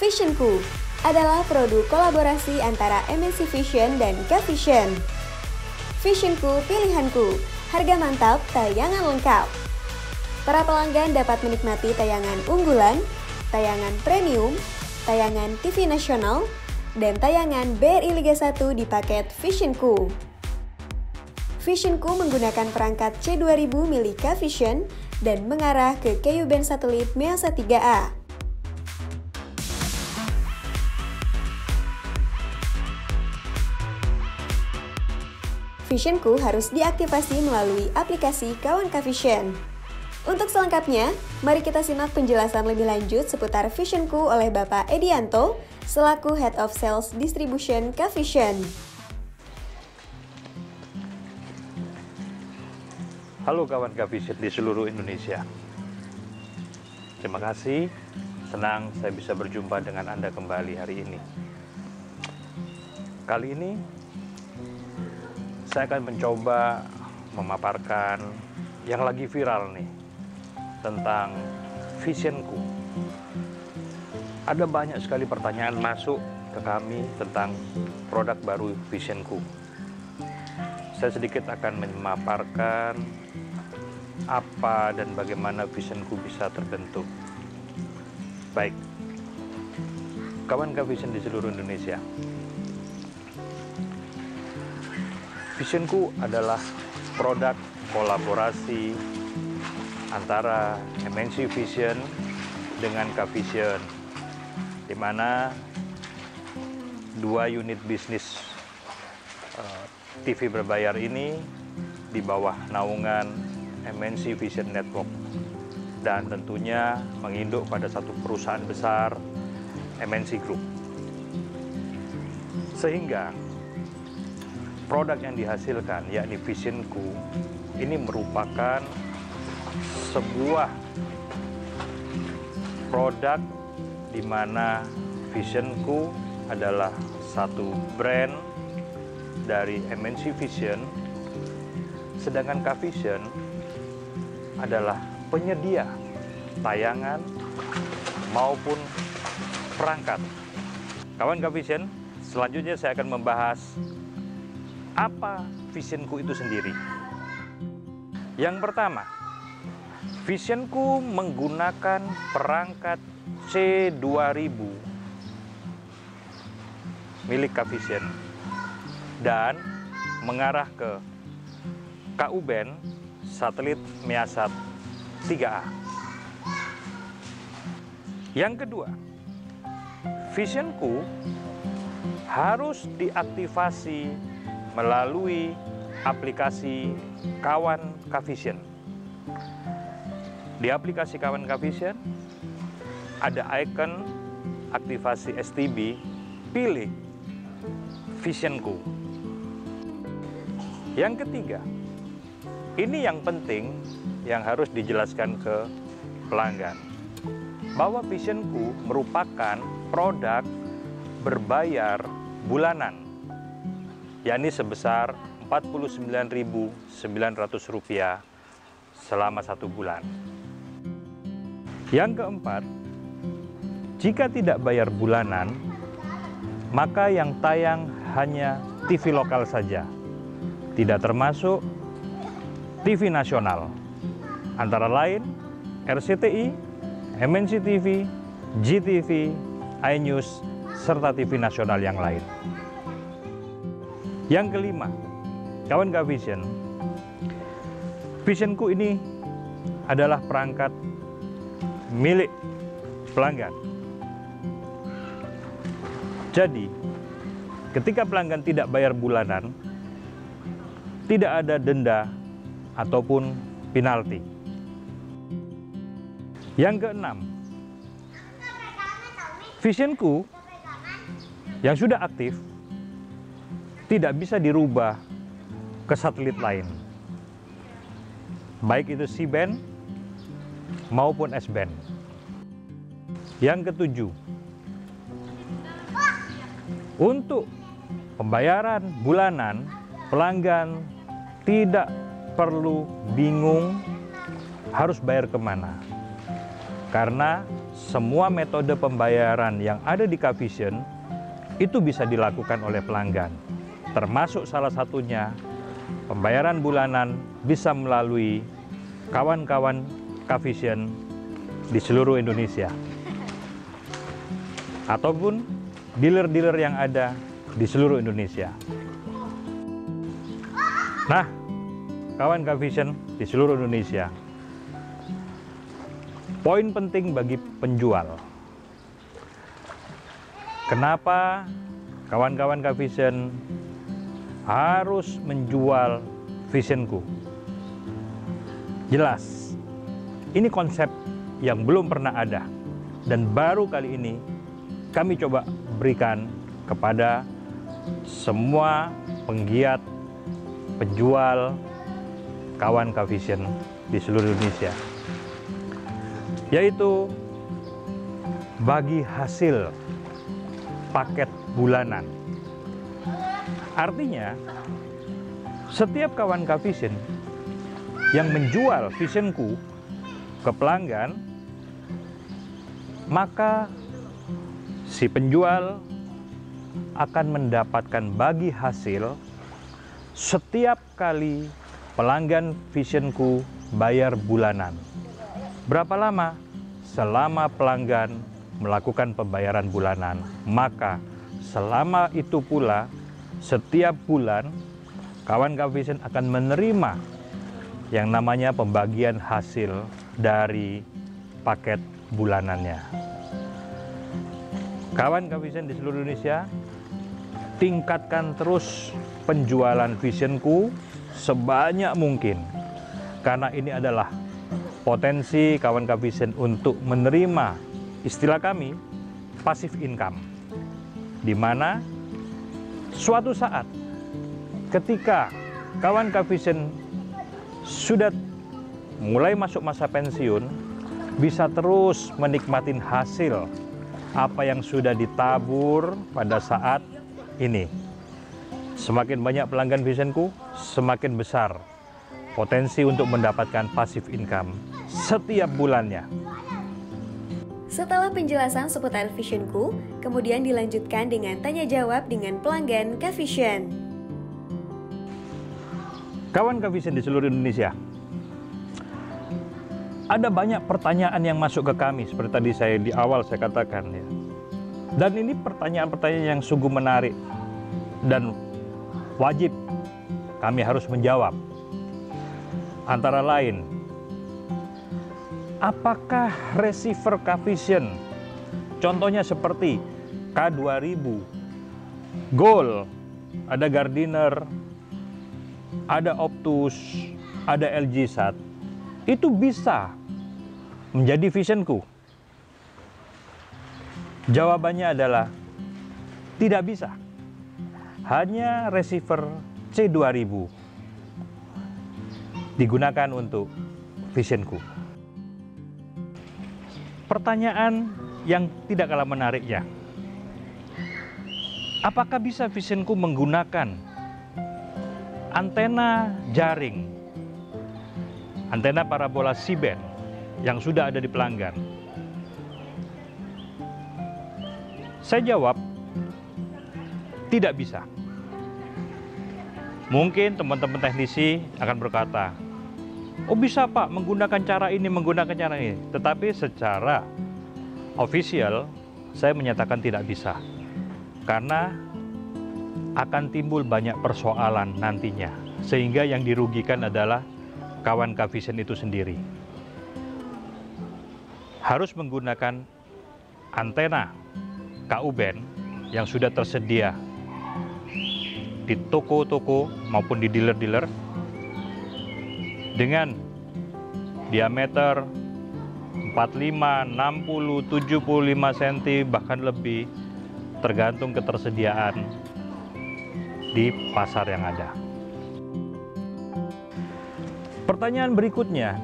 Visionku adalah produk kolaborasi antara MNC Vision dan K-Vision. Visionku pilihanku, harga mantap, tayangan lengkap. Para pelanggan dapat menikmati tayangan unggulan, tayangan premium, tayangan TV nasional, dan tayangan BRI Liga 1 di paket Visionku. Visionku menggunakan perangkat C2000 milik K-Vision dan mengarah ke Ku-band satelit MEASA 3A. Visionku harus diaktifasi melalui aplikasi Kawan K-Vision. Untuk selengkapnya, mari kita simak penjelasan lebih lanjut seputar Visionku oleh Bapak Edianto, selaku Head of Sales Distribution K-Vision. Halo kawan K-Vision di seluruh Indonesia. Terima kasih, senang saya bisa berjumpa dengan Anda kembali hari ini. Kali ini, saya akan mencoba memaparkan yang lagi viral nih, tentang Visionku. Ada banyak sekali pertanyaan masuk ke kami tentang produk baru Visionku. Saya sedikit akan memaparkan apa dan bagaimana Visionku bisa terbentuk. Baik, kawan K-Vision di seluruh Indonesia. Visionku adalah produk kolaborasi antara MNC Vision dengan K-Vision, di mana dua unit bisnis TV berbayar ini di bawah naungan MNC Vision Network dan tentunya menginduk pada satu perusahaan besar MNC Group. Sehingga produk yang dihasilkan, yakni Visionku, ini merupakan sebuah produk di mana Visionku adalah satu brand dari MNC Vision, sedangkan K-Vision adalah penyedia tayangan maupun perangkat. Kawan K-Vision, selanjutnya saya akan membahas apa Visionku itu sendiri. Yang pertama, Visionku menggunakan perangkat C2000 milik K-Vision dan mengarah ke Ku-band satelit MEASA 3A. Yang kedua, Visionku harus diaktifasi melalui aplikasi Kawan K-Vision. Di aplikasi Kawan K-Vision ada icon aktivasi STB, pilih Visionku. Yang ketiga, ini yang penting yang harus dijelaskan ke pelanggan, bahwa Visionku merupakan produk berbayar bulanan, yakni sebesar Rp49.900 selama 1 bulan. Yang keempat, jika tidak bayar bulanan, maka yang tayang hanya TV lokal saja, tidak termasuk TV nasional, antara lain RCTI, MNC TV, GTV, iNews, serta TV nasional yang lain. Yang kelima, kawan K-Vision, Visionku ini adalah perangkat milik pelanggan. Jadi, ketika pelanggan tidak bayar bulanan, tidak ada denda ataupun penalti. Yang keenam, Visionku yang sudah aktif tidak bisa dirubah ke satelit lain, baik itu C-band maupun S-band. Yang ketujuh, untuk pembayaran bulanan, pelanggan tidak perlu bingung harus bayar kemana, karena semua metode pembayaran yang ada di Kavision itu bisa dilakukan oleh pelanggan. Termasuk salah satunya pembayaran bulanan bisa melalui kawan-kawan Kavision di seluruh Indonesia. Ataupun dealer-dealer yang ada di seluruh Indonesia. Nah, kawan Kavision di seluruh Indonesia. Poin penting bagi penjual. Kenapa kawan-kawan Kavision harus menjual Visionku? Jelas, ini konsep yang belum pernah ada dan baru kali ini kami coba berikan kepada semua penggiat, penjual, kawan Kavision di seluruh Indonesia, yaitu bagi hasil paket bulanan. Artinya, setiap kawan Kavision yang menjual Visionku ke pelanggan, maka si penjual akan mendapatkan bagi hasil setiap kali pelanggan Visionku bayar bulanan. Berapa lama? Selama pelanggan melakukan pembayaran bulanan, maka selama itu pula setiap bulan kawan Kavision akan menerima yang namanya pembagian hasil dari paket bulanannya. Kawan Kavision di seluruh Indonesia, tingkatkan terus penjualan Visionku sebanyak mungkin, karena ini adalah potensi kawan Kavision untuk menerima istilah kami passive income, di mana suatu saat ketika kawan Kavision sudah mulai masuk masa pensiun, bisa terus menikmati hasil apa yang sudah ditabur pada saat ini. Semakin banyak pelanggan Visionku, semakin besar potensi untuk mendapatkan passive income setiap bulannya. Setelah penjelasan seputar Visionku, kemudian dilanjutkan dengan tanya jawab dengan pelanggan Kavision. Kawan Kavision di seluruh Indonesia, ada banyak pertanyaan yang masuk ke kami, seperti tadi saya di awal saya katakan ya. Dan ini pertanyaan-pertanyaan yang sungguh menarik dan wajib kami harus menjawab. Antara lain, apakah receiver Kavision, contohnya seperti K2000, Gold, ada Gardiner, ada Optus, ada LG Sat, itu bisa menjadi Visionku? Jawabannya adalah tidak bisa. Hanya receiver C2000 digunakan untuk Visionku. Pertanyaan yang tidak kalah menariknya, apakah bisa Visionku menggunakan antena jaring, antena parabola C-band yang sudah ada di pelanggan? Saya jawab, tidak bisa. Mungkin teman-teman teknisi akan berkata, oh bisa Pak, menggunakan cara ini, menggunakan cara ini. Tetapi secara official, saya menyatakan tidak bisa. Karena akan timbul banyak persoalan nantinya. Sehingga yang dirugikan adalah kawan Kavision itu sendiri. Harus menggunakan antena KU-band yang sudah tersedia di toko-toko maupun di dealer-dealer dengan diameter 45, 60, 75 cm bahkan lebih, tergantung ketersediaan di pasar yang ada. Pertanyaan berikutnya,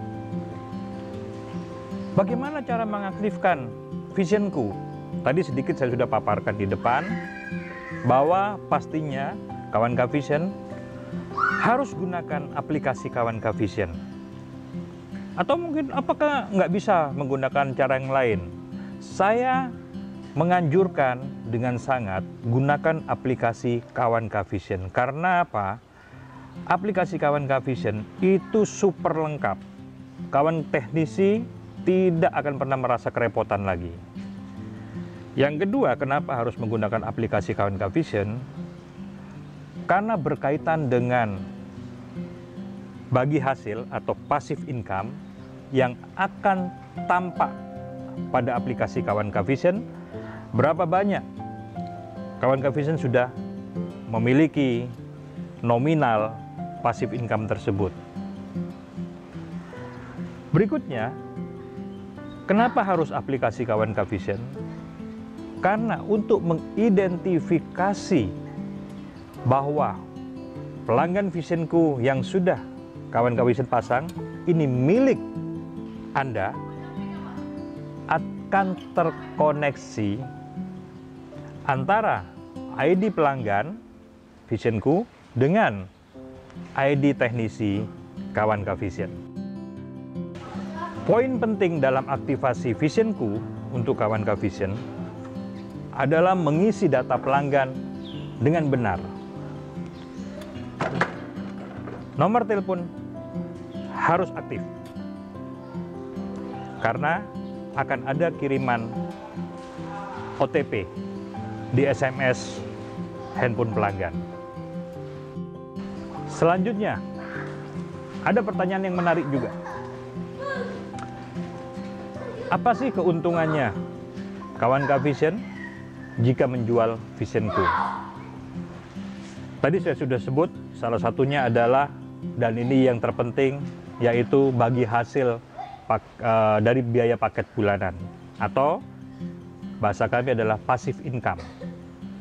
bagaimana cara mengaktifkan Visionku? Tadi sedikit saya sudah paparkan di depan bahwa pastinya kawan Kavision harus gunakan aplikasi kawan Kavision. Atau mungkin apakah nggak bisa menggunakan cara yang lain? Saya menganjurkan dengan sangat gunakan aplikasi Kawan K-Vision. Karena apa? Aplikasi Kawan K-Vision itu super lengkap. Kawan teknisi tidak akan pernah merasa kerepotan lagi. Yang kedua, kenapa harus menggunakan aplikasi Kawan K-Vision? Karena berkaitan dengan bagi hasil atau passive income yang akan tampak pada aplikasi Kawan K-Vision. Berapa banyak Kawan K-Vision sudah memiliki nominal passive income tersebut. Berikutnya, kenapa harus aplikasi Kawan K-Vision? Karena untuk mengidentifikasi bahwa pelanggan Visionku yang sudah Kawan K-Vision pasang ini milik Anda akan terkoneksi antara ID pelanggan Visionku dengan ID teknisi Kawan K-Vision. Poin penting dalam aktivasi Visionku untuk Kawan K-Vision adalah mengisi data pelanggan dengan benar. Nomor telepon harus aktif karena akan ada kiriman OTP di SMS handphone pelanggan. Selanjutnya, ada pertanyaan yang menarik juga. Apa sih keuntungannya Kawan K-Vision jika menjual Visionku? Tadi saya sudah sebut, salah satunya adalah, dan ini yang terpenting, yaitu bagi hasil dari biaya paket bulanan, atau bahasa kami adalah passive income.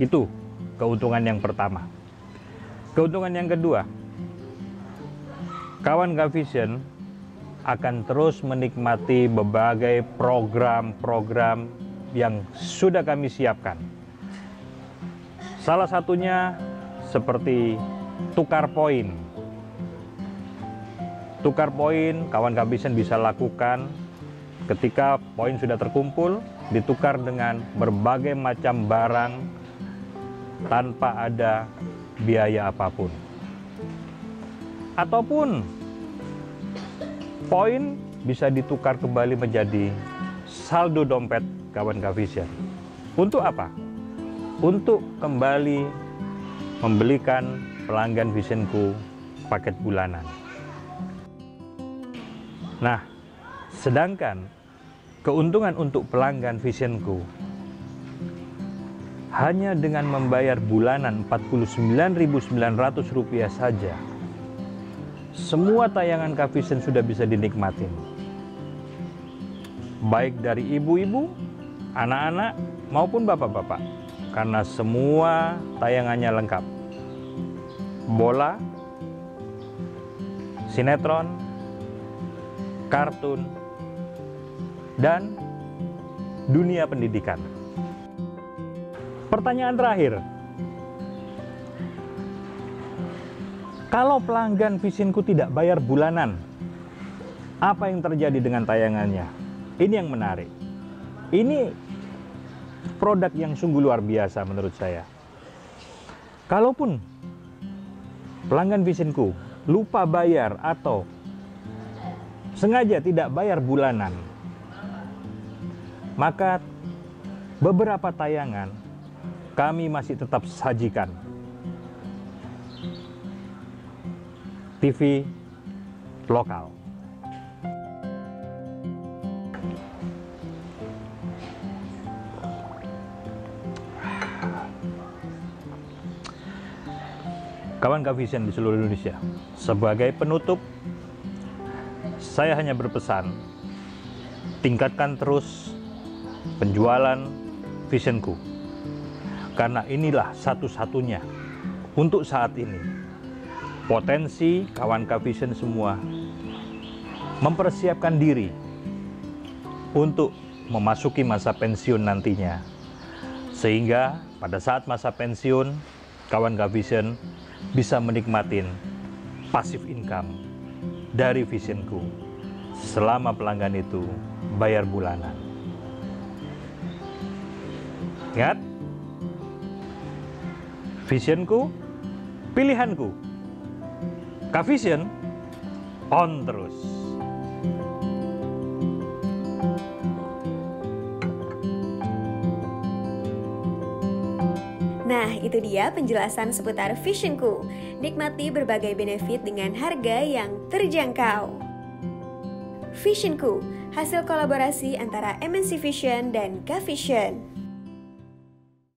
Itu keuntungan yang pertama. Keuntungan yang kedua, Kawan K-Vision akan terus menikmati berbagai program-program yang sudah kami siapkan. Salah satunya seperti tukar poin. Tukar poin Kawan K-Vision bisa lakukan ketika poin sudah terkumpul, ditukar dengan berbagai macam barang tanpa ada biaya apapun. Ataupun poin bisa ditukar kembali menjadi saldo dompet Kawan K-Vision. Untuk apa? Untuk kembali membelikan pelanggan Visionku paket bulanan. Nah, sedangkan keuntungan untuk pelanggan Visionku hanya dengan membayar bulanan Rp49.900 saja, semua tayangan K-Vision sudah bisa dinikmatin. Baik dari ibu-ibu, anak-anak, maupun bapak-bapak. Karena semua tayangannya lengkap. Bola, sinetron, kartun, dan dunia pendidikan. Pertanyaan terakhir, kalau pelanggan Visionku tidak bayar bulanan, apa yang terjadi dengan tayangannya? Ini yang menarik. Ini produk yang sungguh luar biasa menurut saya. Kalaupun pelanggan Visionku lupa bayar atau sengaja tidak bayar bulanan, maka beberapa tayangan kami masih tetap sajikan. TV lokal. Kawan K-Vision di seluruh Indonesia. Sebagai penutup, saya hanya berpesan, tingkatkan terus penjualan Visionku. Karena inilah satu-satunya untuk saat ini. Potensi Kawan K-Vision semua mempersiapkan diri untuk memasuki masa pensiun nantinya. Sehingga pada saat masa pensiun, Kawan K-Vision bisa menikmatin passive income dari Visionku selama pelanggan itu bayar bulanan. Ingat, visionku, pilihanku. K-Vision, on terus. Nah, itu dia penjelasan seputar Visionku. Nikmati berbagai benefit dengan harga yang terjangkau. Visionku, hasil kolaborasi antara MNC Vision dan K-Vision.